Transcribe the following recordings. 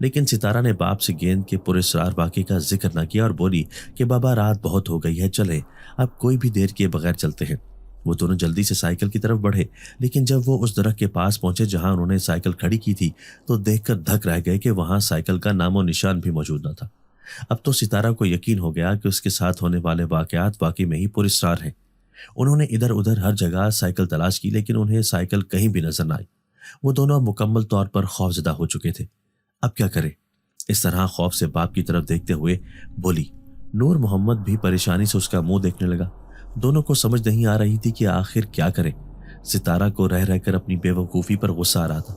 لیکن ستارہ نے باپ سے گیند کے پراسرار واقعے کا ذکر نہ کیا اور بولی کہ بابا رات بہت ہو گئی ہے، چلیں اب کوئی بھی دیر کیے بغیر چلتے ہیں۔ وہ دونوں جلدی سے سائیکل کی طرف بڑھے، لیکن جب وہ اس درخت کے پاس پہنچے جہاں انہوں نے سائیکل کھڑی کی تھی تو دیکھ کر دھک رہ گئے کہ وہاں سائیکل کا نام و نشان بھی موجود نہ تھا۔ اب تو ستارہ کو یقین ہو گیا کہ اس کے ساتھ ہونے والے واقعات واقعی میں ہی پراسرار ہیں۔ انہوں نے ادھر ادھر ہر جگہ سائیکل تلاش کی لیکن انہیں سائیکل کہیں بھی نظر نہ آئی۔ وہ دونوں مکمل طور پر خوفزدہ ہو چکے تھے۔ اب کیا کرے؟ اس طرح خوف سے باپ کی طرف دیکھتے ہوئے بولی۔ نور محمد بھی پریشانی سے اس کا منہ دیکھنے لگا۔ دونوں کو سمجھ نہیں آ رہی تھی کہ آخر کیا کرے۔ ستارہ کو رہ رہ کر اپنی بے وقوفی پر غصہ آ رہا تھا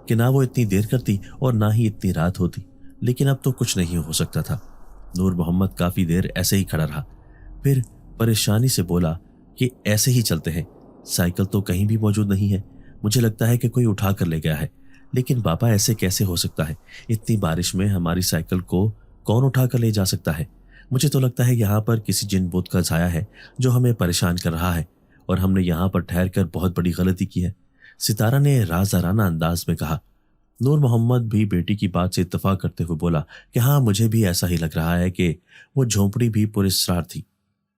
کہ نہ وہ اتنی دیر کرتی اور نہ ہی اتنی رات ہوتی، لیکن اب تو کچھ نہیں ہو سکتا تھا۔ نور محمد کافی دیر ایسے ہی کھڑا رہا، پھر پریشانی سے بولا کہ ایسے ہی چلتے ہیں، سائیکل تو کہیں بھی موجود نہیں ہے، مجھے لگتا ہے کہ کوئی اٹھا کر لے گیا ہے۔ لیکن بابا ایسے کیسے ہو سکتا ہے؟ اتنی بارش میں ہماری سائیکل کو کون اٹھا کر لے جا سکتا ہے؟ مجھے تو لگتا ہے یہاں پر کسی جن بت کا سایہ ہے جو ہمیں پریشان کر رہا ہے اور ہم نے یہاں پر ٹھہر کر بہت بڑی غلطی کی ہے، ستارہ نے رازدارانہ انداز میں کہا۔ نور محمد بھی بیٹی کی بات سے اتفاق کرتے ہوئے بولا کہ ہاں مجھے بھی ایسا ہی لگ رہا ہے کہ وہ جھونپڑی بھی پراسرار تھی،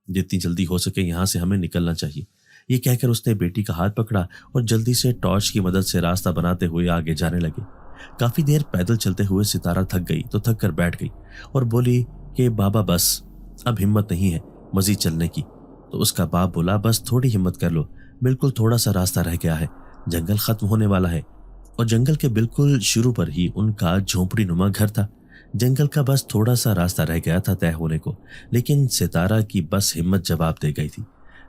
جتنی جلدی ہو سکے یہاں سے ہمیں نکلنا چاہیے۔ یہ کہہ کر اس نے بیٹی کا ہاتھ پکڑا اور جلدی سے ٹارچ کی مدد سے راستہ بناتے ہوئے آگے جانے لگے۔ کافی دیر پیدل چلتے ہوئے ستارہ تھک گئی تو تھک کر بیٹھ گئی اور بولی کہ بابا بس اب ہمت نہیں ہے مزید چلنے کی۔ تو اس کا باپ بولا بس تھوڑی ہمت کر لو، بالکل تھوڑا سا راستہ رہ گیا ہے، جنگل ختم ہونے والا ہے۔ اور جنگل کے بالکل شروع پر ہی ان کا جھونپڑی نما گھر تھا۔ جنگل کا بس تھوڑا سا راستہ رہ گیا تھا طے ہونے کو، لیکن ستارہ کی بس ہمت جواب دے گئی تھی،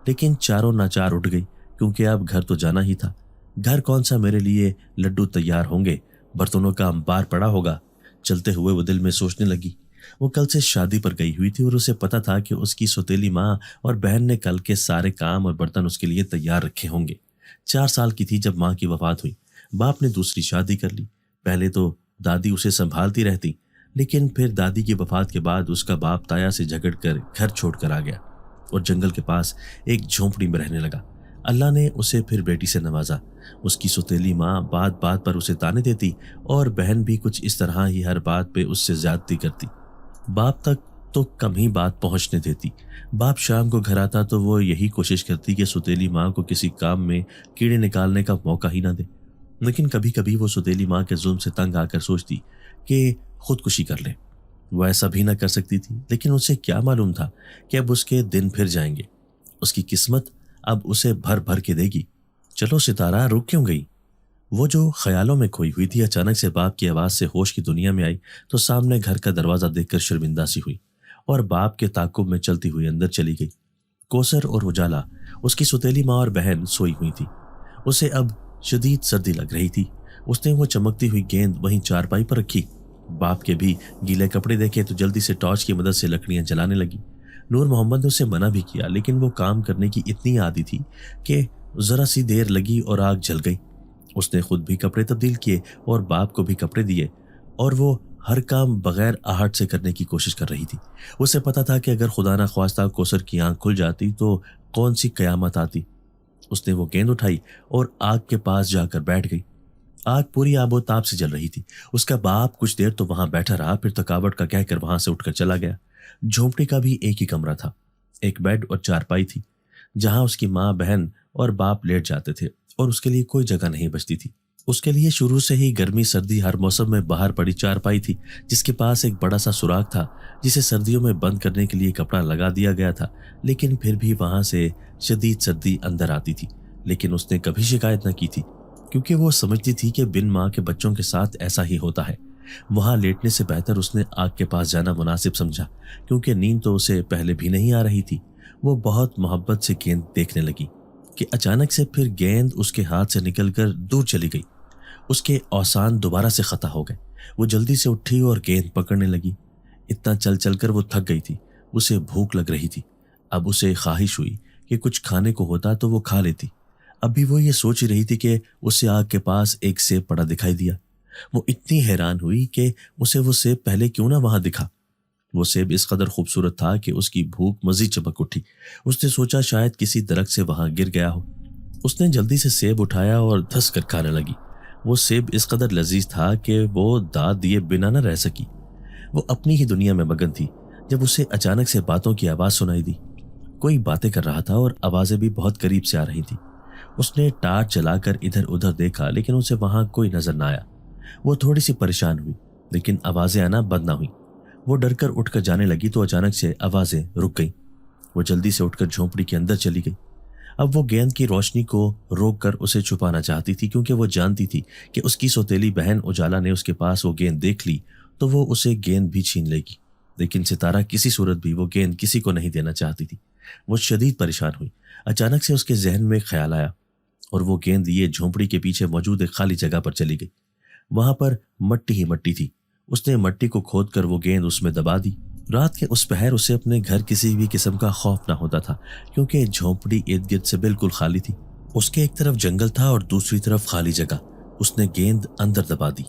لیکن چاروں ناچار اٹھ گئی کیونکہ اب گھر تو جانا ہی تھا۔ گھر کون سا، میرے لیے لڈو تیار ہوں گے، برتنوں کا انبار پڑا ہوگا۔ چلتے ہوئے وہ دل میں سوچنے لگی، وہ کل سے شادی پر گئی ہوئی تھی اور اسے پتا تھا کہ اس کی سوتیلی ماں اور بہن نے کل کے سارے کام اور برتن اس کے لیے تیار رکھے ہوں گے۔ 4 سال کی تھی جب ماں کی وفات ہوئی۔ باپ نے دوسری شادی کر لی۔ پہلے تو دادی اسے سنبھالتی رہتی، لیکن پھر دادی کی وفات کے بعد اس کا باپ تایا سے جھگڑ کر گھر چھوڑ کر آ گیا اور جنگل کے پاس ایک جھونپڑی میں رہنے لگا۔ اللہ نے اسے پھر بیٹی سے نوازا۔ اس کی سوتیلی ماں بات بات پر اسے تانے دیتی اور بہن بھی کچھ اس طرح ہی ہر بات پہ اس سے زیادتی کرتی۔ باپ تک تو کم ہی بات پہنچنے دیتی۔ باپ شام کو گھر آتا تو وہ یہی کوشش کرتی کہ سوتیلی ماں کو کسی کام میں کیڑے نکالنے کا موقع ہی نہ دے، لیکن کبھی کبھی وہ سوتیلی ماں کے ظلم سے تنگ آ کر سوچتی کہ خودکشی کر لے۔ وہ ایسا بھی نہ کر سکتی تھی، لیکن اسے کیا معلوم تھا کہ اب اس کے دن پھر جائیں گے، اس کی قسمت اب اسے بھر بھر کے دے گی۔ چلو ستارہ، رک کیوں گئی؟ وہ جو خیالوں میں کھوئی ہوئی تھی اچانک سے باپ کی آواز سے ہوش کی دنیا میں آئی تو سامنے گھر کا دروازہ دیکھ کر شرمندہ سی ہوئی اور باپ کے تعاقب میں چلتی ہوئی اندر چلی گئی۔ کوثر اور اجالا، اس کی سوتیلی ماں اور بہن سوئی ہوئی تھی۔ اسے اب شدید سردی لگ رہی تھی۔ اس نے وہ چمکتی ہوئی گیند وہیں چارپائی پر رکھی۔ باپ کے بھی گیلے کپڑے دیکھے تو جلدی سے ٹارچ کی مدد سے لکڑیاں جلانے لگی۔ نور محمد نے اسے منع بھی کیا، لیکن وہ کام کرنے کی اتنی عادی تھی کہ ذرا سی دیر لگی اور آگ جل گئی۔ اس نے خود بھی کپڑے تبدیل کیے اور باپ کو بھی کپڑے دیے، اور وہ ہر کام بغیر آہٹ سے کرنے کی کوشش کر رہی تھی۔ اسے پتا تھا کہ اگر خدا نہ خواستہ کوثر کی آنکھ کھل جاتی تو کون سی قیامت آتی۔ اس نے وہ گیند اٹھائی اور آگ کے پاس جا کر بیٹھ گئی۔ آگ پوری آب و تاب سے جل رہی تھی۔ اس کا باپ کچھ دیر تو وہاں بیٹھا رہا، پھر تھکاوٹ کا کہہ کر وہاں سے اٹھ کر چلا گیا۔ جھونپڑی کا بھی ایک ہی کمرہ تھا، ایک بیڈ اور چارپائی تھی جہاں اس کی ماں، بہن اور باپ لیٹ جاتے تھے، اور اس کے لیے کوئی جگہ نہیں بچتی تھی۔ اس کے لیے شروع سے ہی گرمی سردی ہر موسم میں باہر پڑی چارپائی تھی جس کے پاس ایک بڑا سا سوراخ تھا جسے سردیوں میں بند کرنے کے لیے کپڑا لگا دیا گیا تھا، لیکن پھر بھی وہاں سے شدید سردی اندر آتی تھی۔ لیکن اس نے کبھی شکایت نہ کی تھی کیونکہ وہ سمجھتی تھی کہ بن ماں کے بچوں کے ساتھ ایسا ہی ہوتا ہے۔ وہاں لیٹنے سے بہتر اس نے آگ کے پاس جانا مناسب سمجھا، کیونکہ نیند تو اسے پہلے بھی نہیں آ رہی تھی۔ وہ بہت محبت سے گیند دیکھنے لگی کہ اچانک سے پھر گیند اس کے ہاتھ سے نکل کر دور چلی گئی۔ اس کے اوسان دوبارہ سے خطا ہو گئے۔ وہ جلدی سے اٹھی اور گیند پکڑنے لگی۔ اتنا چل چل کر وہ تھک گئی تھی۔ اسے بھوک لگ رہی تھی۔ اب اسے خواہش ہوئی کہ کچھ کھانے کو ہوتا تو وہ کھا لیتی۔ اب بھی وہ یہ سوچ رہی تھی کہ اسے آگ کے پاس ایک سیب پڑا دکھائی دیا۔ وہ اتنی حیران ہوئی کہ اسے وہ سیب پہلے کیوں نہ وہاں دکھا۔ وہ سیب اس قدر خوبصورت تھا کہ اس کی بھوک مزید چمک اٹھی۔ اس نے سوچا شاید کسی درخت سے وہاں گر گیا ہو۔ اس نے جلدی سے سیب اٹھایا اور دھس کر کھانے لگی۔ وہ سیب اس قدر لذیذ تھا کہ وہ داد دیے بنا نہ رہ سکی۔ وہ اپنی ہی دنیا میں مگن تھی جب اسے اچانک سے باتوں کی آواز سنائی دی۔ کوئی باتیں کر رہا تھا اور آوازیں بھی بہت قریب سے آ رہی تھی۔ اس نے ٹارچ چلا کر ادھر ادھر دیکھا لیکن اسے وہاں کوئی نظر نہ آیا۔ وہ تھوڑی سی پریشان ہوئی لیکن آوازیں آنا بند نہ ہوئی۔ وہ ڈر کر اٹھ کر جانے لگی تو اچانک سے آوازیں رک گئیں۔ وہ جلدی سے اٹھ کر جھونپڑی کے اندر چلی گئی۔ اب وہ گیند کی روشنی کو روک کر اسے چھپانا چاہتی تھی کیونکہ وہ جانتی تھی کہ اس کی سوتیلی بہن اجالا نے اس کے پاس وہ گیند دیکھ لی تو وہ اسے گیند بھی چھین لے گی۔ لیکن ستارہ کسی صورت بھی وہ گیند کسی کو نہیں دینا چاہتی تھی۔ وہ شدید پریشان ہوئی۔ اچانک سے اس کے ذہن میں ایک خیال آیا اور وہ گیند لیے جھونپڑی کے پیچھے موجود ایک خالی جگہ پر چلی گئی۔ وہاں پر مٹی ہی مٹی تھی۔ اس نے مٹی کو کھود کر وہ گیند اس میں دبا دی۔ رات کے اس پہر اسے اپنے گھر کسی بھی قسم کا خوف نہ ہوتا تھا کیونکہ جھونپڑی ارد گرد سے بالکل خالی تھی۔ اس کے ایک طرف جنگل تھا اور دوسری طرف خالی جگہ۔ اس نے گیند اندر دبا دی۔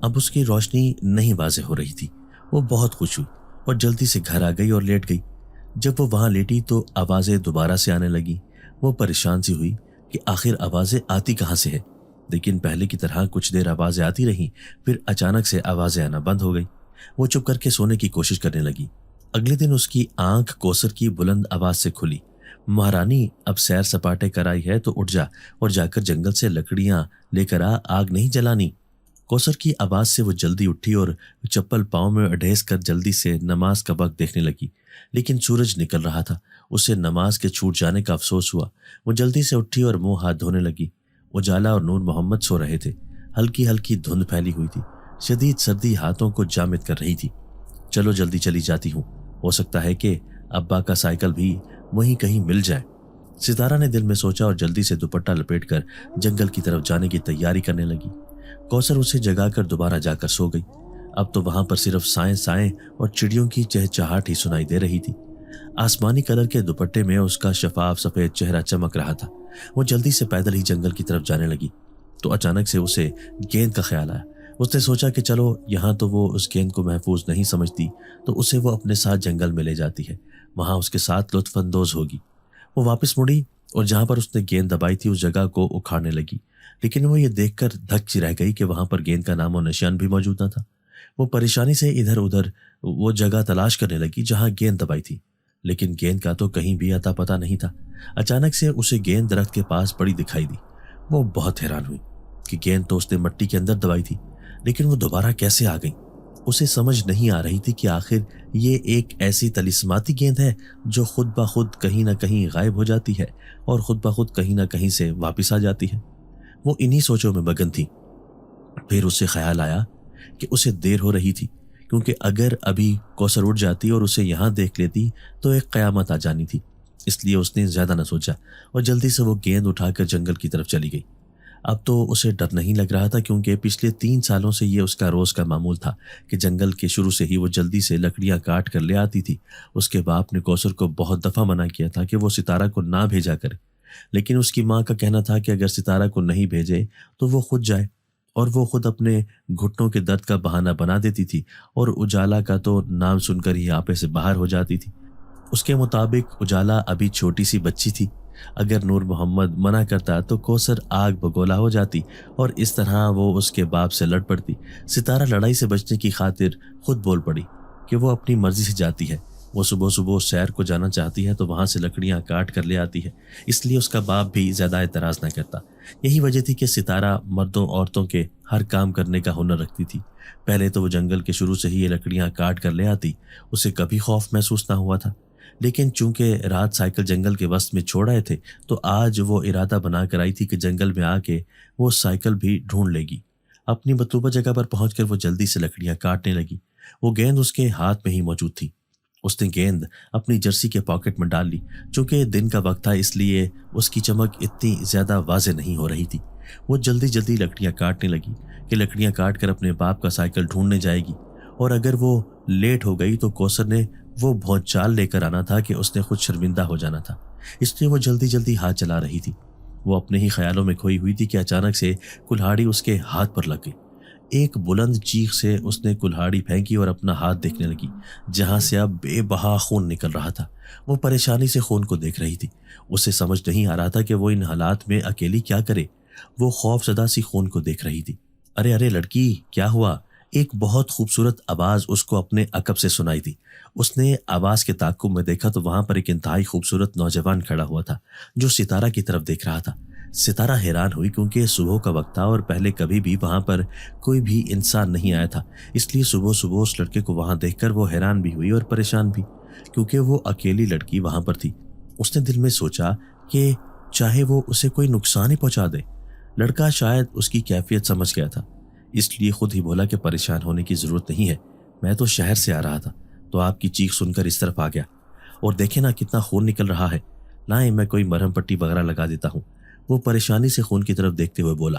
اب اس کی روشنی نہیں واضح ہو رہی تھی۔ وہ بہت خوش ہوئی اور جلدی سے گھر آ گئی اور لیٹ گئی۔ جب وہ وہاں لیٹی تو آوازیں دوبارہ سے آنے لگی۔ وہ پریشان سی ہوئی کہ آخر آوازیں آتی کہاں سے ہے، لیکن پہلے کی طرح کچھ دیر آوازیں آتی رہیں، پھر اچانک سے آوازیں آنا بند ہو گئی۔ وہ چپ کر کے سونے کی کوشش کرنے لگی۔ اگلے دن اس کی آنکھ کوثر کی بلند آواز سے کھلی۔ مہارانی اب سیر سپاٹے کر آئی ہے تو اٹھ جا اور جا کر جنگل سے لکڑیاں لے کر آگ نہیں جلانی۔ کوثر کی آواز سے وہ جلدی اٹھی اور چپل پاؤں میں اڈھیس کر جلدی سے نماز کا وقت دیکھنے لگی، لیکن سورج نکل رہا تھا۔ اسے نماز کے چھوٹ جانے کا افسوس ہوا۔ وہ جلدی سے اٹھی اور منہ ہاتھ دھونے لگی۔ اجالا اور نور محمد سو رہے تھے۔ ہلکی ہلکی دھند پھیلی ہوئی تھی۔ شدید سردی ہاتھوں کو جامد کر رہی تھی۔ چلو جلدی چلی جاتی ہوں، ہو سکتا ہے کہ ابا کا سائیکل بھی وہیں کہیں مل جائے۔ ستارہ نے دل میں سوچا اور جلدی سے دوپٹہ لپیٹ کر جنگل کی طرف جانے کی تیاری کرنے لگی۔ کوثر اسے جگا کر دوبارہ جا کر سو گئی۔ اب تو وہاں پر صرف سائیں سائیں اور چڑیوں کی چہچہاہٹ ہی سنائی دے رہی تھی۔ آسمانی کلر کے دوپٹے میں اس کا شفاف سفید چہرہ چمک رہا تھا۔ وہ جلدی سے پیدل ہی جنگل کی طرف جانے لگی تو اچانک سے اسے گیند کا خیال آیا۔ اس نے سوچا کہ چلو یہاں تو وہ اس گیند کو محفوظ نہیں سمجھتی تو اسے وہ اپنے ساتھ جنگل میں لے جاتی ہے، وہاں اس کے ساتھ لطف اندوز ہوگی۔ وہ واپس مڑی اور جہاں پر اس نے گیند دبائی تھی اس جگہ کو اکھاڑنے لگی، لیکن وہ یہ دیکھ کر دھک سی رہ گئی کہ وہاں پر گیند کا نام و نشان بھی موجود نہ تھا۔ وہ پریشانی سے ادھر ادھر وہ جگہ تلاش کرنے لگی جہاں گیند دبائی تھی، لیکن گیند کا تو کہیں بھی اتا پتہ نہیں تھا۔ اچانک سے اسے گیند درخت کے پاس پڑی دکھائی دی۔ وہ بہت حیران ہوئی کہ گیند تو اس نے مٹی کے اندر دبائی تھی، لیکن وہ دوبارہ کیسے آ گئی؟ اسے سمجھ نہیں آ رہی تھی کہ آخر یہ ایک ایسی طلسماتی گیند ہے جو خود بخود کہیں نہ کہیں غائب ہو جاتی ہے اور خود بخود کہیں نہ کہیں سے واپس آ جاتی ہے۔ وہ انہی سوچوں میں مگن تھی۔ پھر اسے خیال آیا کہ اسے دیر ہو رہی تھی، کیونکہ اگر ابھی کوثر اٹھ جاتی اور اسے یہاں دیکھ لیتی تو ایک قیامت آ جانی تھی۔ اس لیے اس نے زیادہ نہ سوچا اور جلدی سے وہ گیند اٹھا کر جنگل کی طرف چلی گئی۔ اب تو اسے ڈر نہیں لگ رہا تھا کیونکہ پچھلے 3 سالوں سے یہ اس کا روز کا معمول تھا کہ جنگل کے شروع سے ہی وہ جلدی سے لکڑیاں کاٹ کر لے آتی تھی۔ اس کے باپ نے کوثر کو بہت دفعہ منع کیا تھا کہ وہ ستارہ کو نہ بھیجا کرے، لیکن اس کی ماں کا کہنا تھا کہ اگر ستارہ کو نہیں بھیجے تو وہ خود جائے، اور وہ خود اپنے گھٹنوں کے درد کا بہانہ بنا دیتی تھی اور اجالا کا تو نام سن کر ہی آپے سے باہر ہو جاتی تھی۔ اس کے مطابق اجالا ابھی چھوٹی سی بچی تھی۔ اگر نور محمد منع کرتا تو کوثر آگ بگولا ہو جاتی اور اس طرح وہ اس کے باپ سے لڑ پڑتی۔ ستارہ لڑائی سے بچنے کی خاطر خود بول پڑی کہ وہ اپنی مرضی سے جاتی ہے۔ وہ صبح صبح سیر کو جانا چاہتی ہے تو وہاں سے لکڑیاں کاٹ کر لے آتی ہے، اس لیے اس کا باپ بھی زیادہ اعتراض نہ کرتا۔ یہی وجہ تھی کہ ستارہ مردوں عورتوں کے ہر کام کرنے کا ہنر رکھتی تھی۔ پہلے تو وہ جنگل کے شروع سے ہی یہ لکڑیاں کاٹ کر لے آتی، اسے کبھی خوف محسوس نہ ہوا تھا، لیکن چونکہ رات سائیکل جنگل کے وسط میں چھوڑ آئے تھے تو آج وہ ارادہ بنا کر آئی تھی کہ جنگل میں آ کے وہ سائیکل بھی ڈھونڈ لے گی۔ اپنی مطلوبہ جگہ پر پہنچ کر وہ جلدی سے لکڑیاں کاٹنے لگی۔ وہ گیند اس کے ہاتھ میں ہی موجود تھی۔ اس نے گیند اپنی جرسی کے پاکٹ میں ڈال لی۔ چونکہ دن کا وقت تھا اس لیے اس کی چمک اتنی زیادہ واضح نہیں ہو رہی تھی۔ وہ جلدی جلدی لکڑیاں کاٹنے لگی کہ لکڑیاں کاٹ کر اپنے باپ کا سائیکل ڈھونڈنے جائے گی، اور اگر وہ لیٹ ہو گئی تو کوثر نے وہ بہت چال لے کر آنا تھا کہ اس نے خود شرمندہ ہو جانا تھا، اس لیے وہ جلدی جلدی ہاتھ چلا رہی تھی۔ وہ اپنے ہی خیالوں میں کھوئی ہوئی تھی کہ اچانک سے کلہاڑی اس کے ہاتھ پر لگ گئی۔ ایک بلند چیخ سے اس نے کلہاڑی پھینکی اور اپنا ہاتھ دیکھنے لگی جہاں سے اب بے بہا خون نکل رہا تھا۔ وہ پریشانی سے خون کو دیکھ رہی تھی۔ اسے سمجھ نہیں آ رہا تھا کہ وہ ان حالات میں اکیلی کیا کرے۔ وہ خوف زدہ سی خون کو دیکھ رہی تھی۔ ارے ارے لڑکی کیا ہوا؟ ایک بہت خوبصورت آواز اس کو اپنے عقب سے سنائی دی۔ اس نے آواز کے تعاقب میں دیکھا تو وہاں پر ایک انتہائی خوبصورت نوجوان کھڑا ہوا تھا جو ستارہ کی طرف دیکھ رہا تھا۔ ستارہ حیران ہوئی کیونکہ صبح کا وقت تھا اور پہلے کبھی بھی وہاں پر کوئی بھی انسان نہیں آیا تھا، اس لیے صبح صبح اس لڑکے کو وہاں دیکھ کر وہ حیران بھی ہوئی اور پریشان بھی، کیونکہ وہ اکیلی لڑکی وہاں پر تھی۔ اس نے دل میں سوچا کہ چاہے وہ اسے کوئی نقصان ہی پہنچا دے۔ لڑکا شاید اس کی کیفیت سمجھ گیا تھا، اس لیے خود ہی بولا کہ پریشان ہونے کی ضرورت نہیں ہے، میں تو شہر سے آ رہا تھا تو آپ کی چیخ سن کر اس طرف آ گیا، اور دیکھیں نا کتنا خون نکل رہا ہے، لائیں میں کوئی مرہم پٹی وغیرہ لگا دیتا ہوں۔ وہ پریشانی سے خون کی طرف دیکھتے ہوئے بولا۔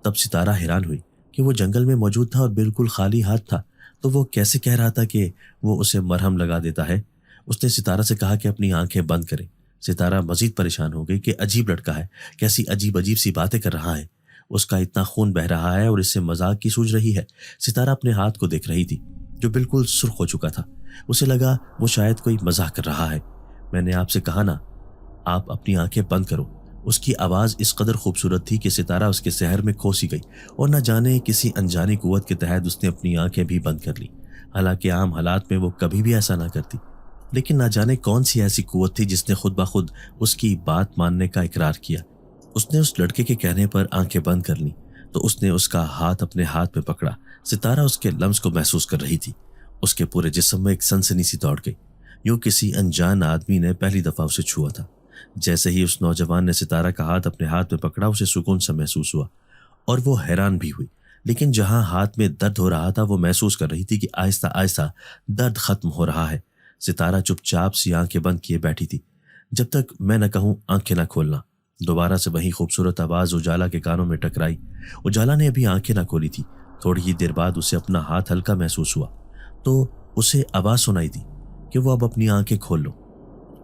تب ستارہ حیران ہوئی کہ وہ جنگل میں موجود تھا اور بالکل خالی ہاتھ تھا، تو وہ کیسے کہہ رہا تھا کہ وہ اسے مرہم لگا دیتا ہے۔ اس نے ستارہ سے کہا کہ اپنی آنکھیں بند کرے۔ ستارہ مزید پریشان ہو گئی کہ عجیب لڑکا ہے، کیسی عجیب سی باتیں کر رہا ہے، اس کا اتنا خون بہ رہا ہے اور اس سے مذاق کی سوچ رہی ہے۔ ستارہ اپنے ہاتھ کو دیکھ رہی تھی جو بالکل سرخ ہو چکا تھا، اسے لگا وہ شاید کوئی مزاح کر رہا ہے۔ میں نے آپ سے کہا نا، آپ اپنی آنکھیں بند کرو۔ اس کی آواز اس قدر خوبصورت تھی کہ ستارہ اس کے سحر میں کھو سی گئی، اور نہ جانے کسی انجانی قوت کے تحت اس نے اپنی آنکھیں بھی بند کر لی۔ حالانکہ عام حالات میں وہ کبھی بھی ایسا نہ کرتی، لیکن نہ جانے کون سی ایسی قوت تھی جس نے خود بخود اس کی بات ماننے کا اقرار کیا۔ اس نے اس لڑکے کے کہنے پر آنکھیں بند کر لیں تو اس نے اس کا ہاتھ اپنے ہاتھ میں پکڑا۔ ستارہ اس کے لمس کو محسوس کر رہی تھی، اس کے پورے جسم میں ایک سنسنی سی دوڑ گئی، یوں کسی انجان آدمی نے پہلی دفعہ اسے چھوا تھا۔ جیسے ہی اس نوجوان نے ستارہ کا ہاتھ اپنے ہاتھ میں پکڑا، اسے سکون سا محسوس ہوا اور وہ حیران بھی ہوئی، لیکن جہاں ہاتھ میں درد ہو رہا تھا وہ محسوس کر رہی تھی کہ آہستہ آہستہ درد ختم ہو رہا ہے۔ ستارہ چپ چاپ سی آنکھیں بند کیے بیٹھی تھی۔ جب تک میں نہ کہوں آنکھیں نہ کھولنا۔ دوبارہ سے وہی خوبصورت آواز اجالا کے کانوں میں ٹکرائی۔ اجالا نے ابھی آنکھیں نہ کھولی تھی، تھوڑی ہی دیر بعد اسے اپنا ہاتھ ہلکا محسوس ہوا تو اسے آواز سنائی دی کہ وہ اب اپنی آنکھیں کھول لو۔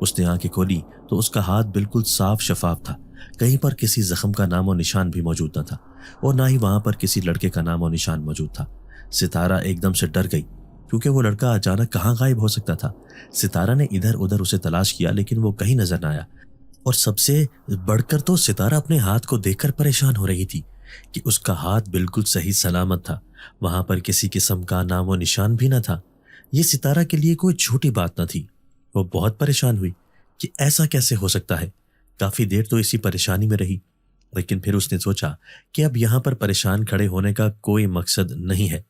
اس نے آنکھیں کھولی تو اس کا ہاتھ بالکل صاف شفاف تھا، کہیں پر کسی زخم کا نام و نشان بھی موجود نہ تھا، اور نہ ہی وہاں پر کسی لڑکے کا نام و نشان موجود تھا۔ ستارہ ایک دم سے ڈر گئی کیونکہ وہ لڑکا اچانک کہاں غائب ہو سکتا تھا۔ ستارہ نے ادھر ادھر اسے تلاش کیا لیکن وہ کہیں نظر نہ آیا، اور سب سے بڑھ کر تو ستارہ اپنے ہاتھ کو دیکھ کر پریشان ہو رہی تھی کہ اس کا ہاتھ بالکل صحیح سلامت تھا، وہاں پر کسی قسم کا نام و نشان بھی نہ تھا۔ یہ ستارہ کے لیے کوئی چھوٹی بات نہ تھی۔ وہ بہت پریشان ہوئی کہ ایسا کیسے ہو سکتا ہے۔ کافی دیر تو اسی پریشانی میں رہی، لیکن پھر اس نے سوچا کہ اب یہاں پر پریشان کھڑے ہونے کا کوئی مقصد نہیں ہے۔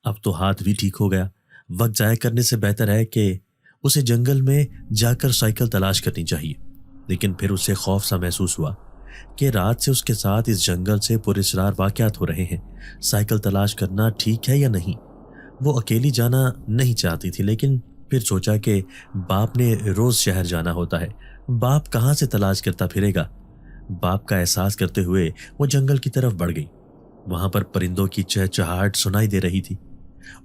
اب تو ہاتھ بھی ٹھیک ہو گیا، وقت ضائع کرنے سے بہتر ہے کہ اسے جنگل میں جا کر سائیکل تلاش کرنی چاہیے۔ لیکن پھر اسے خوف سا محسوس ہوا کہ رات سے اس کے ساتھ اس جنگل سے پراسرار واقعات ہو رہے ہیں، سائیکل تلاش کرنا ٹھیک ہے یا نہیں۔ وہ اکیلی جانا نہیں چاہتی تھی، لیکن پھر سوچا کہ باپ نے روز شہر جانا ہوتا ہے، باپ کہاں سے تلاش کرتا پھرے گا۔ باپ کا احساس کرتے ہوئے وہ جنگل کی طرف بڑھ گئی۔ وہاں پر پرندوں کی چہچہاہٹ سنائی دے رہی تھی۔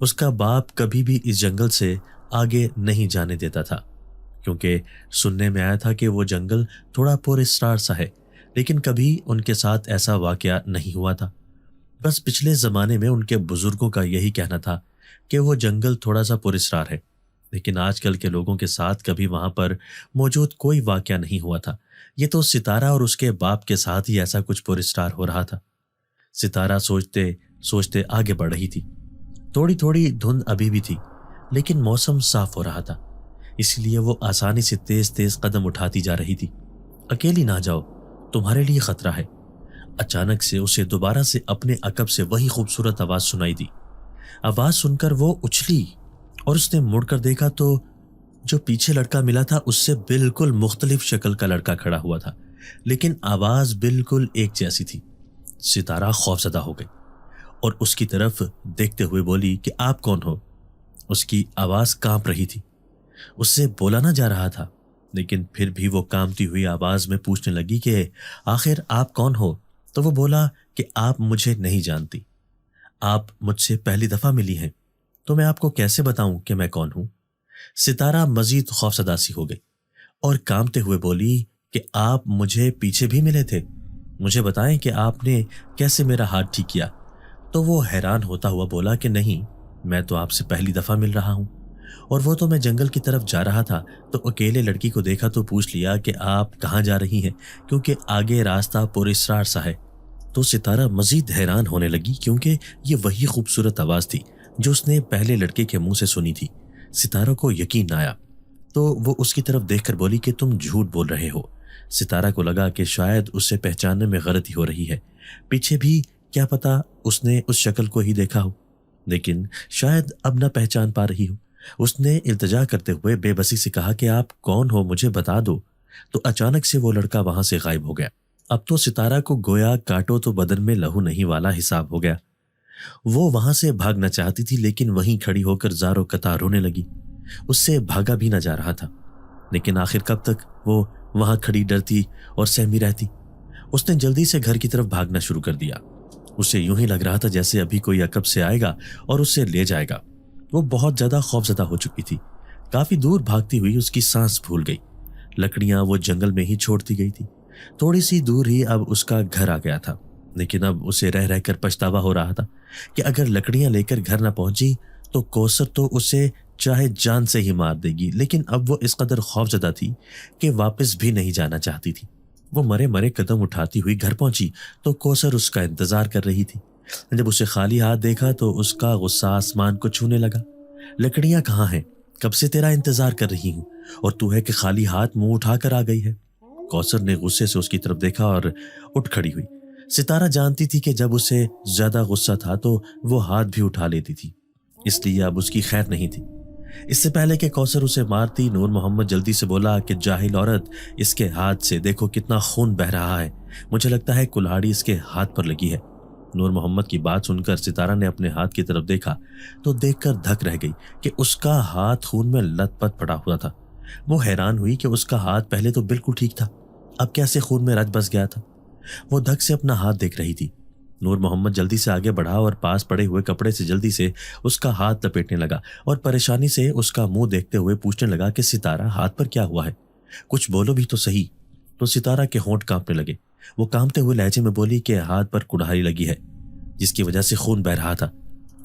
اس کا باپ کبھی بھی اس جنگل سے آگے نہیں جانے دیتا تھا، کیونکہ سننے میں آیا تھا کہ وہ جنگل تھوڑا پراسرار سا ہے، لیکن کبھی ان کے ساتھ ایسا واقعہ نہیں ہوا تھا۔ بس پچھلے زمانے میں ان کے بزرگوں کا یہی کہنا تھا کہ وہ جنگل تھوڑا سا پراسرار ہے، لیکن آج کل کے لوگوں کے ساتھ کبھی وہاں پر موجود کوئی واقعہ نہیں ہوا تھا۔ یہ تو ستارہ اور اس کے باپ کے ساتھ ہی ایسا کچھ پراسرار ہو رہا تھا۔ ستارہ سوچتے سوچتے آگے بڑھ رہی تھی۔ تھوڑی تھوڑی دھند ابھی بھی تھی، لیکن موسم صاف ہو رہا تھا، اس لیے وہ آسانی سے تیز تیز قدم اٹھاتی جا رہی تھی۔ اکیلی نہ جاؤ، تمہارے لیے خطرہ ہے۔ اچانک سے اسے دوبارہ سے اپنے عقب سے وہی خوبصورت آواز سنائی دی۔ آواز سن کر وہ اچھلی اور اس نے مڑ کر دیکھا تو جو پیچھے لڑکا ملا تھا اس سے بالکل مختلف شکل کا لڑکا کھڑا ہوا تھا، لیکن آواز بالکل ایک جیسی تھی۔ ستارہ خوفزدہ ہو گئی اور اس کی طرف دیکھتے ہوئے بولی کہ آپ کون ہو؟ اس کی آواز کانپ رہی تھی، اس سے بولا نہ جا رہا تھا، لیکن پھر بھی وہ کانپتی ہوئی آواز میں پوچھنے لگی کہ آخر آپ کون ہو؟ تو وہ بولا کہ آپ مجھے نہیں جانتی، آپ مجھ سے پہلی دفعہ ملی ہیں، تو میں آپ کو کیسے بتاؤں کہ میں کون ہوں؟ ستارہ مزید خوفزدہ سی ہو گئی اور کانپتے ہوئے بولی کہ آپ مجھے پیچھے بھی ملے تھے، مجھے بتائیں کہ آپ نے کیسے میرا ہاتھ ٹھیک کیا؟ تو وہ حیران ہوتا ہوا بولا کہ نہیں، میں تو آپ سے پہلی دفعہ مل رہا ہوں، اور وہ تو میں جنگل کی طرف جا رہا تھا تو اکیلے لڑکی کو دیکھا تو پوچھ لیا کہ آپ کہاں جا رہی ہیں، کیونکہ آگے راستہ پراسرار سا ہے۔ تو ستارہ مزید حیران ہونے لگی، کیونکہ یہ وہی خوبصورت آواز تھی جو اس نے پہلے لڑکے کے منہ سے سنی تھی۔ ستارہ کو یقین نہ آیا تو وہ اس کی طرف دیکھ کر بولی کہ تم جھوٹ بول رہے ہو۔ ستارہ کو لگا کہ شاید اسے پہچاننے میں غلطی ہو رہی ہے، پیچھے بھی کیا پتا اس نے اس شکل کو ہی دیکھا ہو، لیکن شاید اب نہ پہچان پا رہی ہو۔ اس نے التجا کرتے ہوئے بے بسی سے کہا کہ آپ کون ہو، مجھے بتا دو۔ تو اچانک سے وہ لڑکا وہاں سے غائب ہو گیا۔ اب تو ستارہ کو گویا کاٹو تو بدن میں لہو نہیں والا حساب ہو گیا۔ وہ وہاں سے بھاگنا چاہتی تھی، لیکن وہیں کھڑی ہو کر زاروں قطار رونے لگی۔ اس سے بھاگا بھی نہ جا رہا تھا، لیکن آخر کب تک وہ وہاں کھڑی ڈرتی اور سہمی رہتی۔ اس نے جلدی سے گھر کی طرف بھاگنا شروع کر دیا۔ اسے یوں ہی لگ رہا تھا جیسے ابھی کوئی عقب سے آئے گا اور اسے لے جائے گا۔ وہ بہت زیادہ خوفزدہ ہو چکی تھی۔ کافی دور بھاگتی ہوئی اس کی سانس پھول گئی۔ لکڑیاں وہ جنگل میں ہی چھوڑتی گئی تھی۔ تھوڑی سی دور ہی اب اس کا گھر آ گیا تھا، لیکن اب اسے رہ رہ کر پچھتاوا ہو رہا تھا کہ اگر لکڑیاں لے کر گھر نہ پہنچی تو کوثر تو اسے چاہے جان سے ہی مار دے گی، لیکن اب وہ اس قدر خوفزدہ تھی کہ واپس بھی نہیں جانا چاہتی تھی۔ وہ مرے مرے قدم اٹھاتی ہوئی گھر پہنچی تو کوثر اس کا انتظار کر رہی تھی۔ جب اسے خالی ہاتھ دیکھا تو اس کا غصہ آسمان کو چھونے لگا۔ لکڑیاں کہاں ہیں؟ کب سے تیرا انتظار کر رہی ہوں اور تو ہے کہ خالی ہاتھ منہ اٹھا کر آ گئی ہے۔ کوثر نے غصے سے اس کی طرف دیکھا اور اٹھ کھڑی ہوئی۔ ستارہ جانتی تھی کہ جب اسے زیادہ غصہ تھا تو وہ ہاتھ بھی اٹھا لیتی تھی، اس لیے اب اس کی خیر نہیں تھی۔ اس سے پہلے کہ کوثر اسے مارتی، نور محمد جلدی سے بولا کہ جاہل عورت، اس کے ہاتھ سے دیکھو کتنا خون بہ رہا ہے، مجھے لگتا ہے کلہاڑی اس کے ہاتھ پر لگی ہے۔ نور محمد کی بات سن کر ستارہ نے اپنے ہاتھ کی طرف دیکھا تو دیکھ کر دھک رہ گئی کہ اس کا ہاتھ خون میں لت پت پڑا ہوا تھا۔ وہ حیران ہوئی کہ اس کا ہاتھ پہلے تو بالکل ٹھیک تھا، اب کیسے خون میں رچ بس گیا تھا۔ وہ دھک سے اپنا ہاتھ دیکھ رہی تھی۔ نور محمد جلدی سے آگے بڑھا اور پاس پڑے ہوئے کپڑے سے جلدی سے اس کا ہاتھ لپیٹنے لگا اور پریشانی سے اس کا منہ دیکھتے ہوئے پوچھنے لگا کہ ستارہ، ہاتھ پر کیا ہوا ہے؟ کچھ بولو بھی تو صحیح۔ تو ستارہ کے ہونٹ کانپنے لگے۔ وہ کانپتے ہوئے لہجے میں بولی کہ ہاتھ پر کڑھائی لگی ہے جس کی وجہ سے خون بہ رہا تھا۔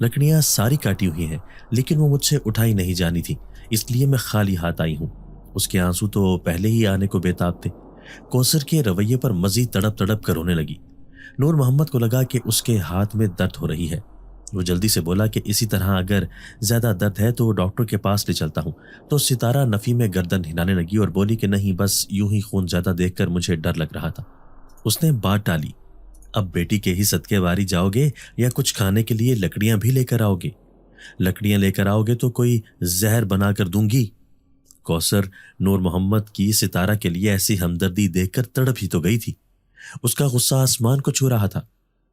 لکڑیاں ساری کاٹی ہوئی ہیں، لیکن وہ مجھ سے اٹھائی نہیں جانی تھی، اس لیے میں خالی ہاتھ آئی ہوں۔ اس کے آنسو تو پہلے ہی آنے کو بےتاب تھے۔ کوثر کے رویے پر مزید تڑپ تڑپ کر رونے لگی۔ نور محمد کو لگا کہ اس کے ہاتھ میں درد ہو رہی ہے۔ وہ جلدی سے بولا کہ اسی طرح اگر زیادہ درد ہے تو ڈاکٹر کے پاس لے چلتا ہوں۔ تو ستارہ نفی میں گردن ہلانے لگی اور بولی کہ نہیں، بس یوں ہی خون زیادہ دیکھ کر مجھے ڈر لگ رہا تھا۔ اس نے بات ٹالی، اب بیٹی کے ہی صدقے واری جاؤ گے یا کچھ کھانے کے لیے لکڑیاں بھی لے کر آؤ گے؟ لکڑیاں لے کر آؤ گے تو کوئی زہر بنا کر دوں گی۔ کوثر نور محمد کی ستارہ کے لیے ایسی ہمدردی دیکھ کر تڑپ ہی تو گئی تھی۔ اس کا غصہ آسمان کو چھو رہا تھا۔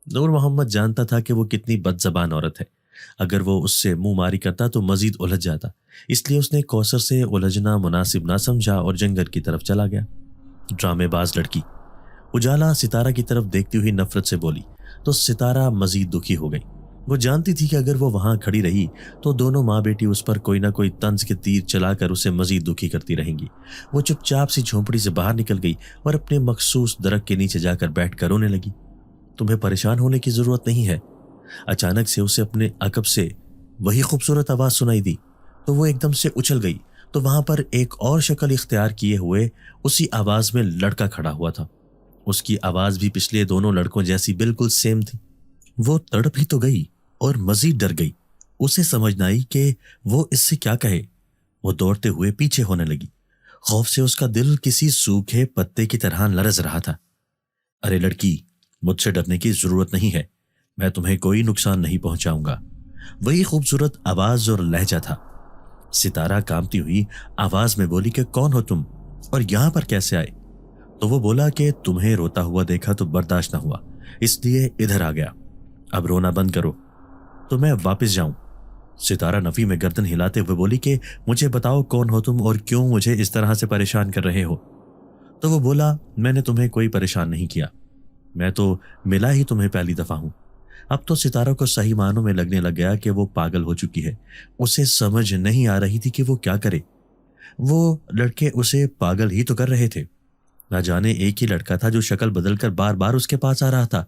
نور محمد جانتا تھا کہ وہ کتنی بد زبان عورت ہے، اگر وہ اس سے منہ ماری کرتا تو مزید الجھ جاتا، اس لیے اس نے کوثر سے الجھنا مناسب نہ سمجھا اور جنگل کی طرف چلا گیا۔ ڈرامے باز لڑکی، اجالا ستارہ کی طرف دیکھتی ہوئی نفرت سے بولی تو ستارہ مزید دکھی ہو گئی۔ وہ جانتی تھی کہ اگر وہ وہاں کھڑی رہی تو دونوں ماں بیٹی اس پر کوئی نہ کوئی طنز کے تیر چلا کر اسے مزید دکھی کرتی رہیں گی۔ وہ چپ چاپ سی جھونپڑی سے باہر نکل گئی اور اپنے مخصوص درخت کے نیچے جا کر بیٹھ کر رونے لگی۔ تمہیں پریشان ہونے کی ضرورت نہیں ہے۔ اچانک سے اسے اپنے عقب سے وہی خوبصورت آواز سنائی دی تو وہ ایک دم سے اچھل گئی تو وہاں پر ایک اور شکل اختیار کیے ہوئے اسی آواز میں لڑکا کھڑا ہوا تھا۔ اس کی آواز بھی پچھلے دونوں لڑکوں جیسی بالکل سیم تھی۔ وہ تڑپ ہی تو گئی اور مزید ڈر گئی۔ اسے سمجھ نہ آئی کہ وہ اس سے کیا کہے۔ وہ دوڑتے ہوئے پیچھے ہونے لگی۔ خوف سے اس کا دل کسی سوکھے پتے کی طرح لرز رہا تھا۔ ارے لڑکی، مجھ سے ڈرنے کی ضرورت نہیں ہے، میں تمہیں کوئی نقصان نہیں پہنچاؤں گا۔ وہی خوبصورت آواز اور لہجہ تھا۔ ستارہ کانپتی ہوئی آواز میں بولی کہ کون ہو تم اور یہاں پر کیسے آئے؟ تو وہ بولا کہ تمہیں روتا ہوا دیکھا تو برداشت نہ ہوا، اس لیے ادھر آ گیا۔ اب رونا بند کرو تو میں واپس جاؤں۔ ستارہ نفی میں گردن ہلاتے ہوئے بولی کہ مجھے بتاؤ کون ہو تم اور کیوں مجھے اس طرح سے پریشان کر رہے ہو؟ تو وہ بولا میں نے تمہیں کوئی پریشان نہیں کیا، میں تو ملا ہی تمہیں پہلی دفعہ ہوں۔ اب تو ستارہ کو صحیح معنوں میں لگنے لگ گیا کہ وہ پاگل ہو چکی ہے۔ اسے سمجھ نہیں آ رہی تھی کہ وہ کیا کرے۔ وہ لڑکے اسے پاگل ہی تو کر رہے تھے۔ نہ جانے ایک ہی لڑکا تھا جو شکل بدل کر بار بار اس کے پاس آ رہا تھا،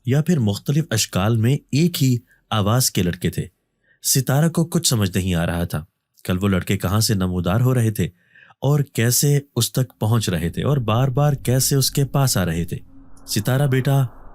یا پھر مختلف اشکال میں ایک ہی آواز کے لڑکے تھے۔ ستارہ کو کچھ سمجھ نہیں آ رہا تھا۔ کل وہ لڑکے کہاں سے نمودار ہو رہے تھے اور کیسے اس تک پہنچ رہے تھے اور بار بار کیسے اس کے پاس آ رہے تھے۔ ستارہ بیٹا،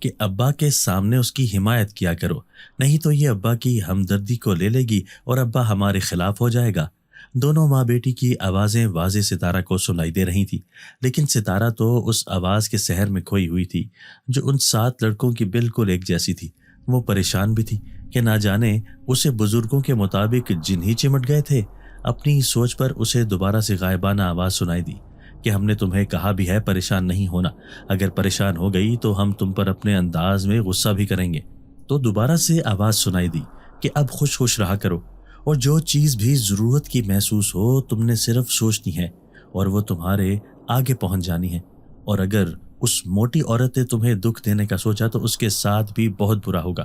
کہ ابا کے سامنے اس کی حمایت کیا کرو، نہیں تو یہ ابا کی ہمدردی کو لے لے گی اور ابا ہمارے خلاف ہو جائے گا۔ دونوں ماں بیٹی کی آوازیں واضح ستارہ کو سنائی دے رہی تھی، لیکن ستارہ تو اس آواز کے سحر میں کھوئی ہوئی تھی جو ان 7 لڑکوں کی بالکل ایک جیسی تھی۔ وہ پریشان بھی تھی کہ نہ جانے اسے بزرگوں کے مطابق جن ہی چمٹ گئے تھے۔ اپنی سوچ پر اسے دوبارہ سے غائبانہ آواز سنائی دی کہ ہم نے تمہیں کہا بھی ہے پریشان نہیں ہونا، اگر پریشان ہو گئی تو ہم تم پر اپنے انداز میں غصہ بھی کریں گے۔ تو دوبارہ سے آواز سنائی دی کہ اب خوش خوش رہا کرو، اور جو چیز بھی ضرورت کی محسوس ہو تم نے صرف سوچنی ہے اور وہ تمہارے آگے پہنچ جانی ہے، اور اگر اس موٹی عورت نے تمہیں دکھ دینے کا سوچا تو اس کے ساتھ بھی بہت برا ہوگا۔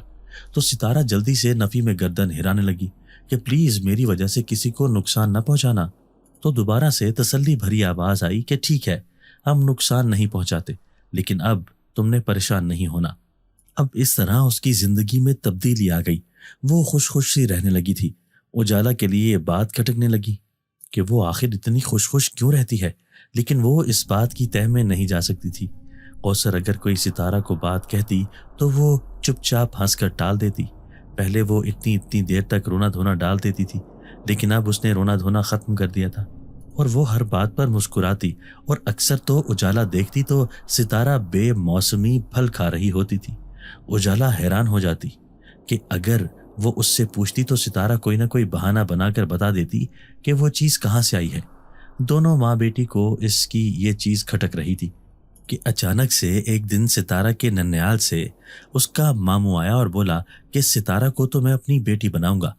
تو ستارہ جلدی سے نفی میں گردن ہلانے لگی کہ پلیز میری وجہ سے کسی کو نقصان نہ پہنچانا۔ تو دوبارہ سے تسلی بھری آواز آئی کہ ٹھیک ہے، ہم نقصان نہیں پہنچاتے، لیکن اب تم نے پریشان نہیں ہونا۔ اب اس طرح اس کی زندگی میں تبدیلی آ گئی، وہ خوش خوش سی رہنے لگی تھی۔ اجالا کے لیے یہ بات کھٹکنے لگی کہ وہ آخر اتنی خوش خوش کیوں رہتی ہے، لیکن وہ اس بات کی تہ میں نہیں جا سکتی تھی۔ کوثر اگر کوئی ستارہ کو بات کہتی تو وہ چپ چاپ ہنس کر ٹال دیتی۔ پہلے وہ اتنی دیر تک رونا دھونا ڈال دیتی تھی، لیکن اب اس نے رونا دھونا ختم کر دیا تھا، اور وہ ہر بات پر مسکراتی، اور اکثر تو اجالا دیکھتی تو ستارہ بے موسمی پھل کھا رہی ہوتی تھی۔ اجالا حیران ہو جاتی کہ اگر وہ اس سے پوچھتی تو ستارہ کوئی نہ کوئی بہانہ بنا کر بتا دیتی کہ وہ چیز کہاں سے آئی ہے۔ دونوں ماں بیٹی کو اس کی یہ چیز کھٹک رہی تھی کہ اچانک سے ایک دن ستارہ کے ننیال سے اس کا ماموں آیا اور بولا کہ ستارہ کو تو میں اپنی بیٹی بناؤں گا۔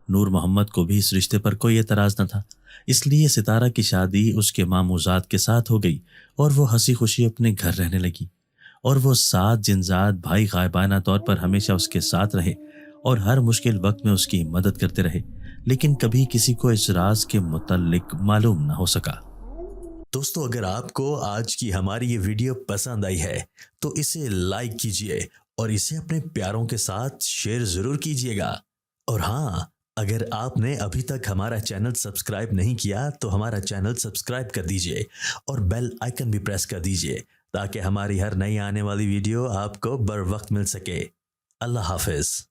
نور محمد کو بھی اس رشتے پر کوئی اعتراض نہ تھا، اس لیے ستارہ کی شادی اس کے ماموں زاد کے ساتھ ہو گئی اور وہ ہنسی خوشی اپنے گھر رہنے لگی، اور وہ 7 جنزاد بھائی غائبانہ طور پر ہمیشہ اس کے ساتھ رہے اور ہر مشکل وقت میں اس کی مدد کرتے رہے، لیکن کبھی کسی کو اس راز کے متعلق معلوم نہ ہو سکا۔ دوستو، اگر آپ کو آج کی ہماری یہ ویڈیو پسند آئی ہے تو اسے لائک کیجئے اور اسے اپنے پیاروں کے ساتھ شیئر ضرور کیجئے گا، اور ہاں، اگر آپ نے ابھی تک ہمارا چینل سبسکرائب نہیں کیا تو ہمارا چینل سبسکرائب کر دیجئے اور بیل آئیکن بھی پریس کر دیجئے تاکہ ہماری ہر نئی آنے والی ویڈیو آپ کو بر وقت مل سکے۔ اللہ حافظ۔